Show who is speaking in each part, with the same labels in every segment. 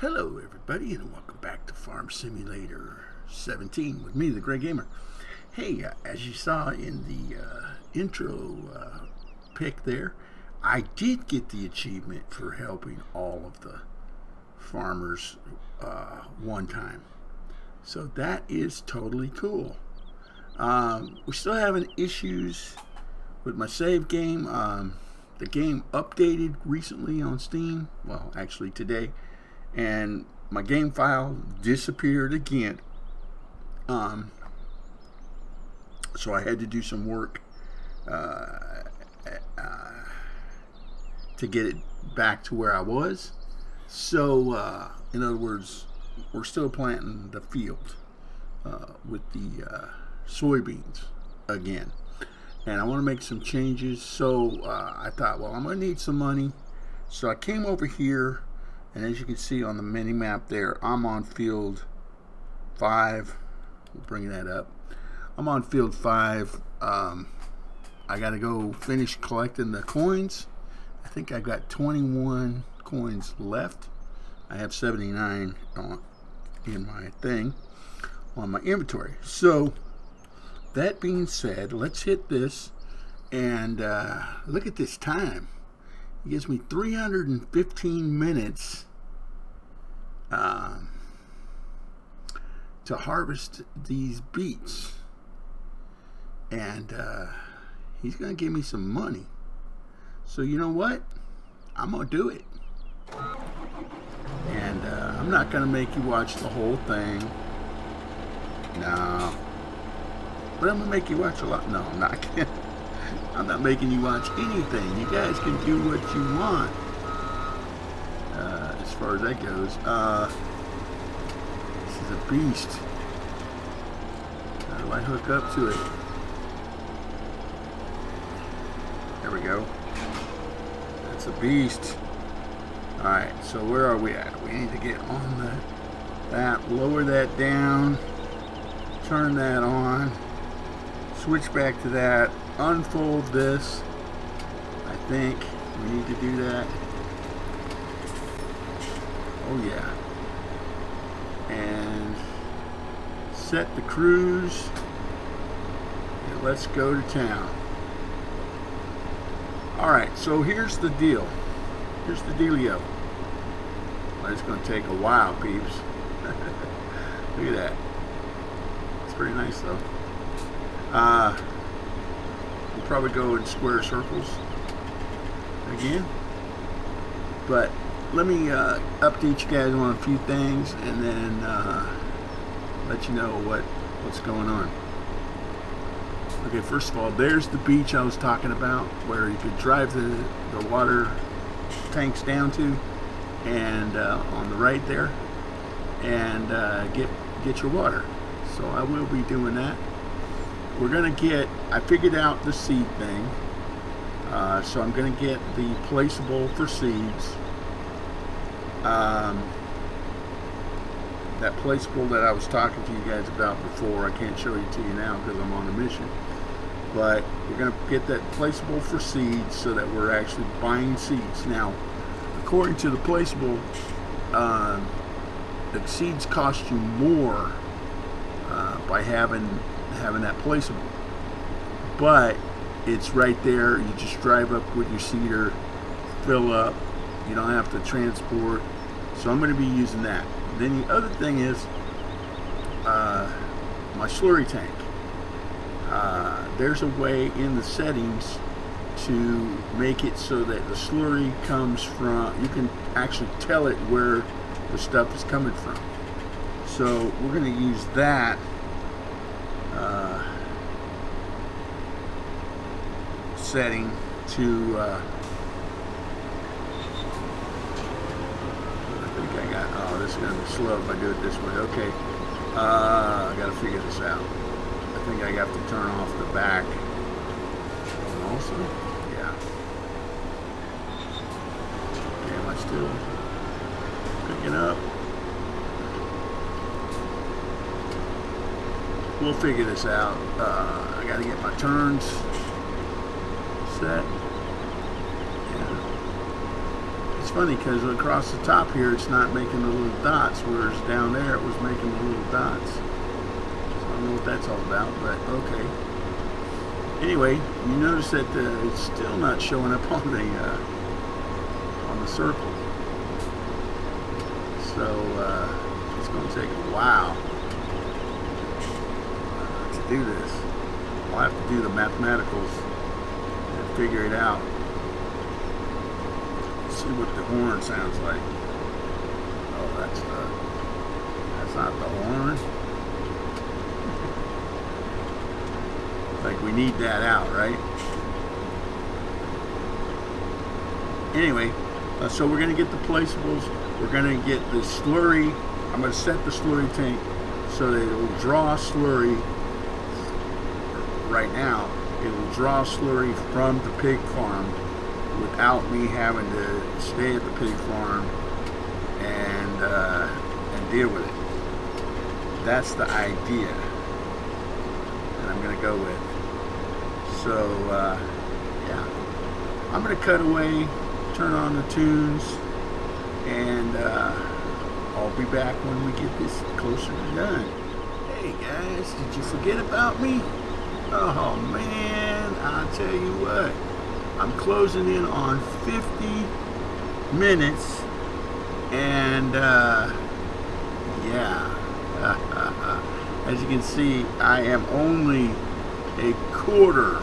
Speaker 1: Hello everybody and welcome back to Farm Simulator 17 with me, the Grey Gamer. Hey, as you saw in the intro pic there, I did get the achievement for helping all of the farmers one time. So that is totally cool. We're still having issues with my save game. The game updated recently on Steam, well actually today, and my game file disappeared again. So I had to do some work to get it back to where I was. So in other words, we're still planting the field with the soybeans again, and I want to make some changes. So I thought, well, I'm gonna need some money, so I came over here. And as you can see on the mini map there, I'm on field 5. We'll bring that up. I'm on field 5. I got to go finish collecting the coins. I think I got 21 coins left. I have 79 in my thing, on my inventory. So, that being said, let's hit this. And look at this time. It gives me 315 minutes to harvest these beets, and he's gonna give me some money. So you know what? I'm gonna do it, and I'm not gonna make you watch the whole thing. No, but I'm gonna make you watch a lot. No, I'm not. I'm not making you watch anything. You guys can do what you want as far as that goes. This is a beast. How do I hook up to it? There we go. That's a beast. Alright, so where are we at? We need to get on that, lower that down, turn that on, switch back to that, unfold this. I think we need to do that. Oh yeah. And set the cruise, and let's go to town. Alright, so here's the deal. Here's the dealio. Well, it's going to take a while, peeps. Look at that. It's pretty nice though. We'll probably go in square circles again, but let me update you guys on a few things, and then let you know what's going on. Okay, first of all, there's the beach I was talking about, where you could drive the water tanks down to, and on the right there, and get your water. So I will be doing that. We're gonna get, I figured out the seed thing, so I'm gonna get the placeable for seeds. That placeable that I was talking to you guys about before, I can't show it to you now because I'm on a mission, but we're gonna get that placeable for seeds so that we're actually buying seeds. Now, according to the placeable, the seeds cost you more by having that placeable, but it's right there. You just drive up with your seeder, fill up, you don't have to transport. So I'm going to be using that. Then the other thing is my slurry tank. There's a way in the settings to make it so that the slurry comes from, you can actually tell it where the stuff is coming from. So we're going to use that setting to I think I got, oh, this is going to be slow if I do it this way. Okay, I got to figure this out. I think I have to turn off the back also. Yeah. Okay, am I still picking up? We'll figure this out. I got to get my turns set. Yeah. It's funny because across the top here it's not making the little dots, whereas down there it was making the little dots. So I don't know what that's all about, but okay. Anyway, you notice that it's still not showing up on the circle. So it's going to take a while to do this. I'll have to do the mathematicals and figure it out. See what the horn sounds like. Oh, that's not the horn. Like we need that out, right? Anyway, so we're going to get the placeables. We're going to get the slurry. I'm going to set the slurry tank so that it will draw slurry. Right now, it will draw slurry from the pig farm without me having to stay at the pig farm and deal with it. That's the idea that I'm going to go with. So yeah, I'm going to cut away, turn on the tunes, and I'll be back when we get this closer to done. Hey guys, did you forget about me? Oh man, I'll tell you what, I'm closing in on 50 minutes, and yeah, as you can see, I am only a quarter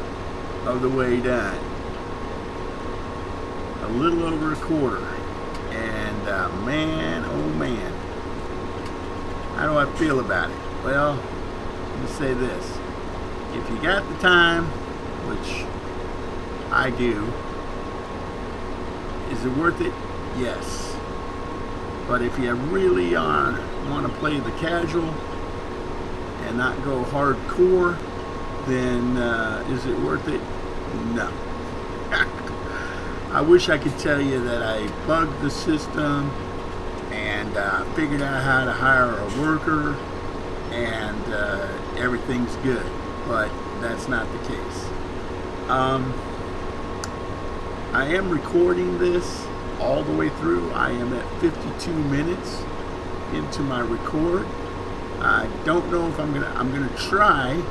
Speaker 1: of the way done. A little over a quarter. And man, oh man, how do I feel about it? Well, let me say this. If you got the time, which I do, is it worth it? Yes. But if you really want to play the casual and not go hardcore, then is it worth it? No. I wish I could tell you that I bugged the system and figured out how to hire a worker and everything's good, but that's not the case. I am recording this all the way through. I am at 52 minutes into my record. I don't know if I'm gonna try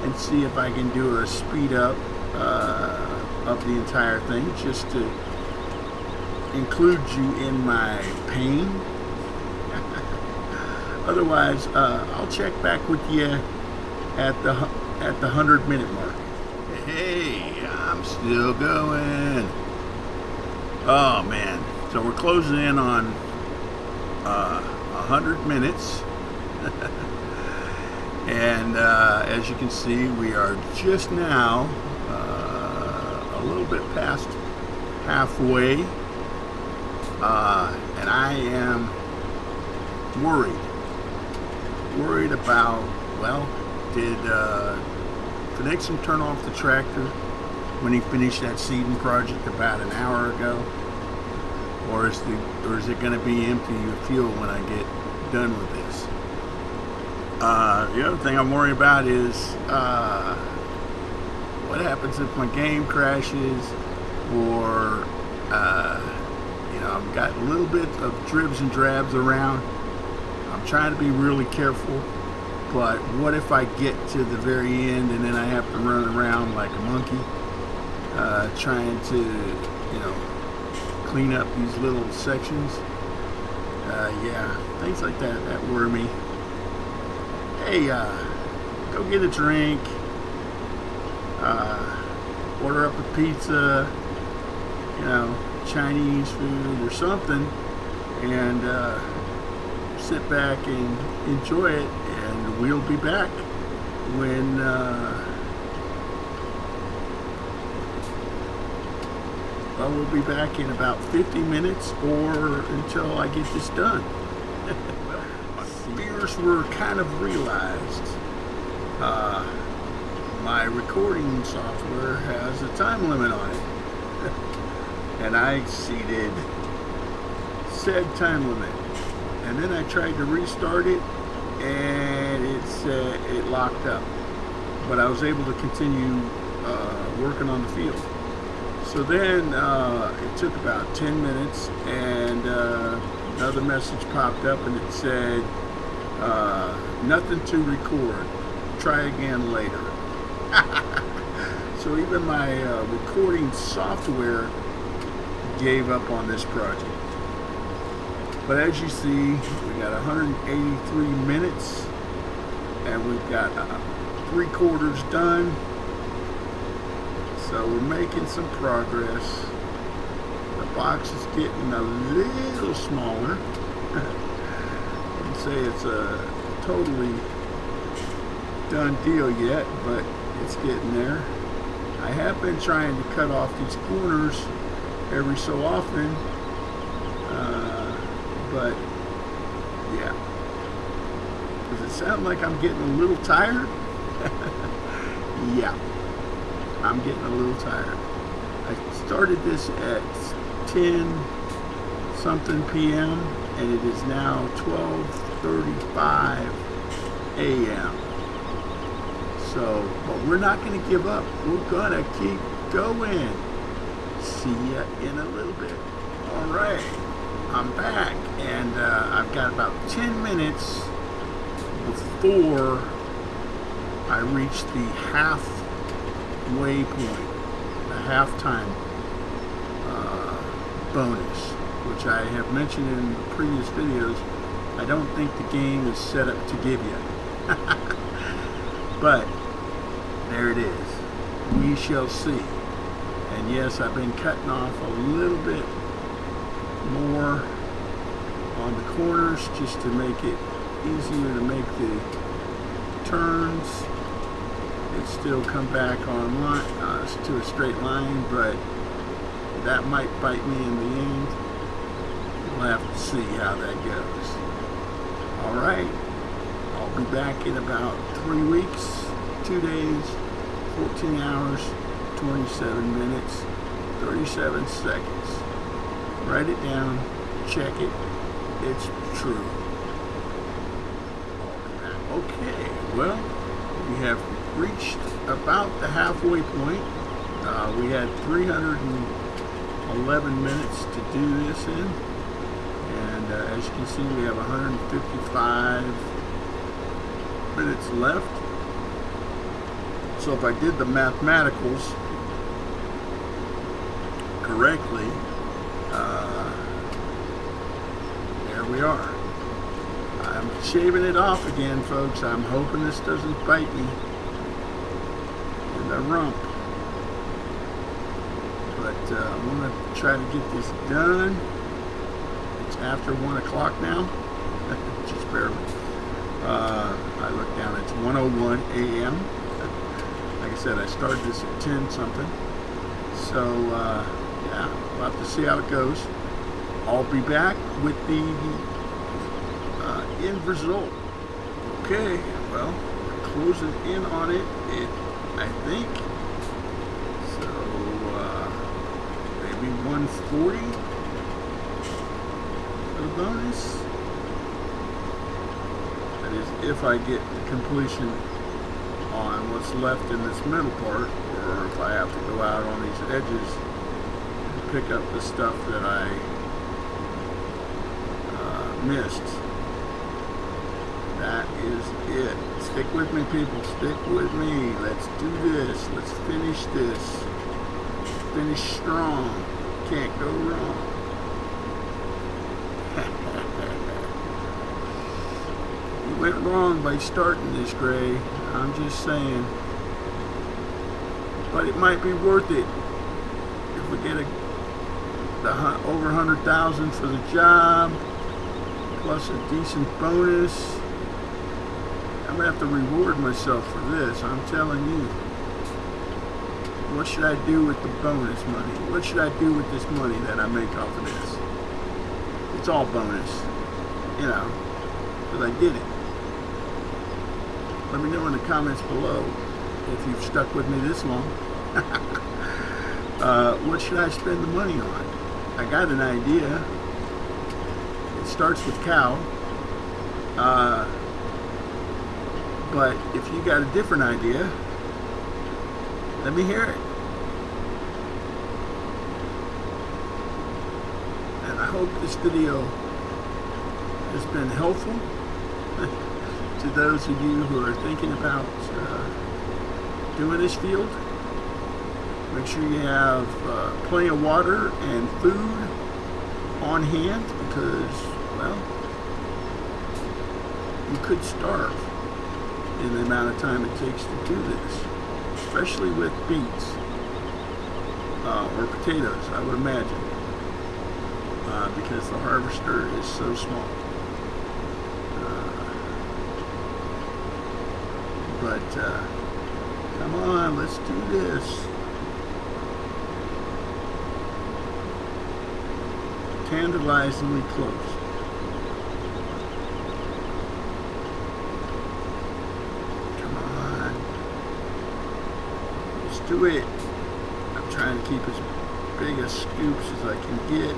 Speaker 1: and see if I can do a speed up of the entire thing, just to include you in my pain. Otherwise, I'll check back with you at the 100-minute mark. Hey, I'm still going. Oh man, so we're closing in on 100 minutes. And as you can see, we are just now a little bit past halfway, and I am worried about, well, did Nixon turn off the tractor when he finished that seeding project about an hour ago, or is it going to be empty of fuel when I get done with this? The other thing I'm worried about is what happens if my game crashes, or I've got a little bit of dribs and drabs around. I'm trying to be really careful, but what if I get to the very end and then I have to run around like a monkey, trying to clean up these little sections? Yeah, things like that worry me. Hey, go get a drink, order up a pizza, Chinese food or something, and sit back and enjoy it, and we'll be back when we'll be back in about 50 minutes or until I get this done. Fears were kind of realized. My recording software has a time limit on it, and I exceeded said time limit, and then I tried to restart it and it locked up, but I was able to continue working on the field. So then it took about 10 minutes, and another message popped up, and it said, nothing to record. Try again later. So even my recording software gave up on this project. But as you see, we got 183 minutes, and we've got 3/4 done. So we're making some progress. The box is getting a little smaller. I wouldn't say it's a totally done deal yet, but it's getting there. I have been trying to cut off these corners every so often, but yeah. Does it sound like I'm getting a little tired? Yeah, I'm getting a little tired. I started this at 10 something p.m. and it is now 12:35 a.m. So, but we're not going to give up. We're going to keep going. See ya in a little bit. All right, I'm back, and I've got about 10 minutes before I reach the halfway point, the halftime bonus, which I have mentioned in previous videos. I don't think the game is set up to give you. But there it is. We shall see. And yes, I've been cutting off a little bit more on the corners just to make it easier to make the turns. It still come back on line, to a straight line, but that might bite me in the end. We'll have to see how that goes. All right, I'll be back in about 3 weeks, 2 days, 14 hours, 27 minutes, 37 seconds. Write it down, check it, it's true. Okay, well, we have reached about the halfway point. We had 311 minutes to do this in, and as you can see, we have 155 minutes left. So if I did the mathematicals correctly, there we are. I'm shaving it off again, folks. I'm hoping this doesn't bite me in the rump. But I'm going to try to get this done. It's after 1 o'clock now. Just bear with me. I look down, it's 1:01 a.m. Like I said, I started this at 10 something. So, yeah, we'll have to see how it goes. I'll be back with the end result. Okay, well, we're closing in on it, I think. So, maybe 140 for the bonus. That is, if I get the completion on what's left in this middle part, or if I have to go out on these edges and pick up the stuff that I missed. That is it. Stick with me, people. Stick with me. Let's do this. Let's finish this. Finish strong. Can't go wrong. You went wrong by starting this, Gray. I'm just saying. But it might be worth it if we get over 100,000 for the job, plus a decent bonus. I'm gonna have to reward myself for this. I'm telling you. What should I do with the bonus money? What should I do with this money that I make off of this? It's all bonus, you know, because I did it. Let me know in the comments below if you've stuck with me this long. What should I spend the money on? I got an idea. It starts with cow. But if you got a different idea, let me hear it. I hope this video has been helpful to those of you who are thinking about doing this field. Make sure you have plenty of water and food on hand, because, well, you could starve in the amount of time it takes to do this, especially with beets or potatoes, I would imagine, because the harvester is so small. But come on, let's do this. Tantalizingly close. Come on. Let's do it. I'm trying to keep as big a scoops as I can get.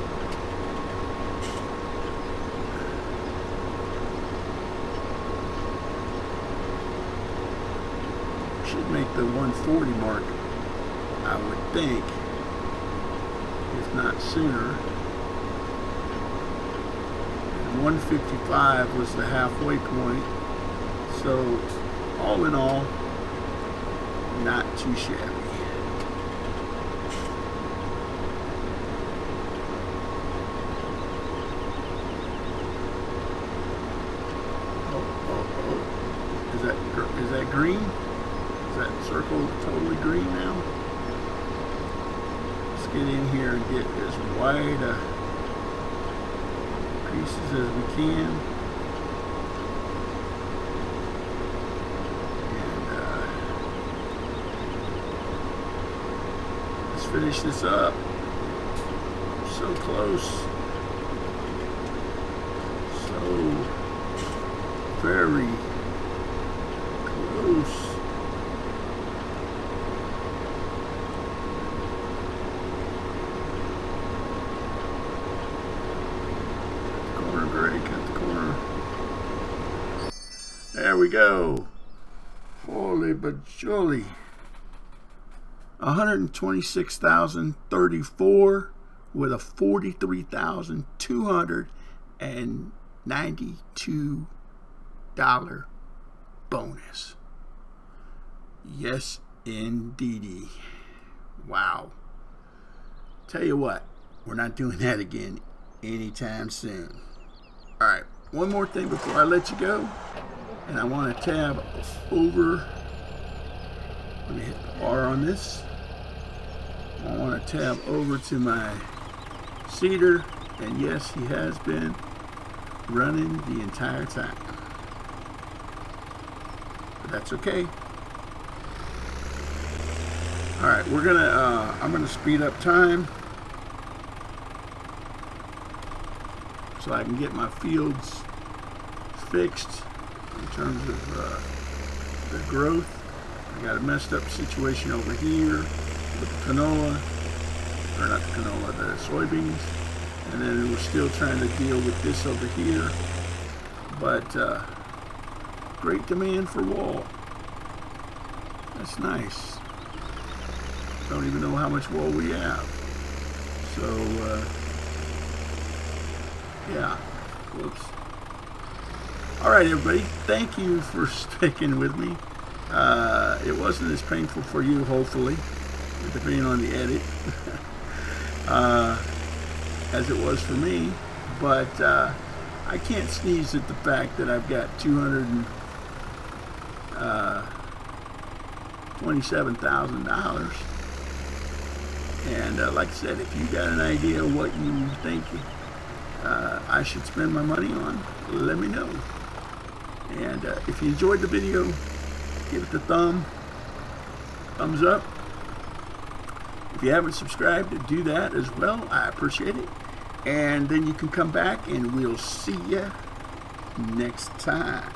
Speaker 1: Should make the 140 mark, I would think, if not sooner. 155 was the halfway point, so all in all, not too shabby. Oh. Is that green? Is that circle totally green now? Let's get in here and get as wide a pieces as we can, and let's finish this up. So close, so very close. Cut the corner. There we go. Holy bajoli. 126,034 with a $43,292 bonus. Yes, indeedy. Wow. Tell you what, we're not doing that again anytime soon. Alright, one more thing before I let you go, and I want to tab over. Let me hit the R on this. I want to tab over to my seeder, and yes, he has been running the entire time. But that's okay. Alright, we're gonna I'm gonna speed up time so I can get my fields fixed in terms of the growth. I got a messed up situation over here with the canola, or not the canola, the soybeans, and then we're still trying to deal with this over here. But great demand for wool. That's nice. Don't even know how much wool we have. So yeah, whoops. Alright everybody, thank you for sticking with me. It wasn't as painful for you, hopefully, depending on the edit, as it was for me. But I can't sneeze at the fact that I've got $227,000. And like I said, if you got an idea what you think I should spend my money on, let me know. And if you enjoyed the video, give it the thumbs up. If you haven't subscribed, do that as well. I appreciate it. And then you can come back and we'll see you next time.